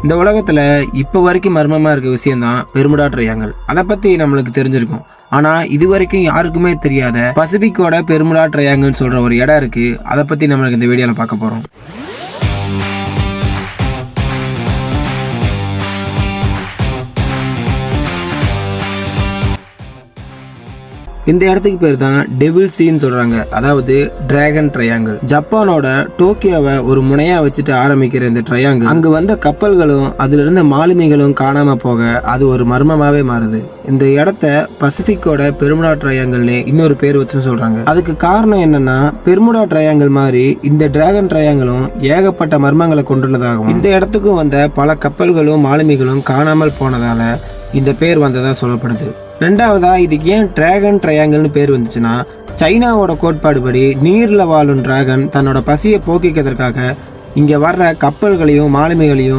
இந்த உலகத்துல இப்ப வரைக்கும் மர்மமா இருக்க விஷயம் தான் பெர்முடா ட்ரையாங்கிள். அதை பத்தி நம்மளுக்கு தெரிஞ்சிருக்கும். ஆனா இது வரைக்கும் யாருக்குமே தெரியாத பசிபிக்கோட பெர்முடா ட்ரையாங்கிள்னு சொல்ற ஒரு இடம் இருக்கு. அதை பத்தி நம்மளுக்கு இந்த வீடியோல பார்க்க போறோம். இந்த இடத்துக்கு பேர் தான் டெவில் சீன்னு சொல்றாங்க, அதாவது டிராகன் ட்ரையாங்கிள். ஜப்பானோட டோக்கியோவை ஒரு முனையா வச்சுட்டு ஆரம்பிக்கிற இந்த ட்ரையாங்கிள் அங்கு வந்த கப்பல்களும் அதுல இருந்த மாலுமிகளும் காணாம போக அது ஒரு மர்மமாவே மாறுது. இந்த இடத்த பசிபிக்கோட பெர்முடா ட்ரையாங்கிள்னு இன்னொரு பேர் வச்சுன்னு சொல்றாங்க. அதுக்கு காரணம் என்னன்னா, பெர்முடா ட்ரையாங்கிள் மாதிரி இந்த டிராகன் ட்ரையாங்கிளும் ஏகப்பட்ட மர்மங்களை கொண்டுள்ளதாகவும் இந்த இடத்துக்கும் வந்த பல கப்பல்களும் மாலுமிகளும் காணாமல் போனதால இந்த பேர் வந்ததா சொல்லப்படுது. ரெண்டாவதா, இதுக்கு ஏன் டிராகன் ட்ரையாங்கிள்னு பேர் வந்துச்சுன்னா, சைனாவோட கோட்பாடு படி நீர்ல வாழும் டிராகன் தன்னோட பசியை போக்கிக்கிறதுக்காக இங்க வர்ற கப்பல்களையும் மாலுமிகளையும்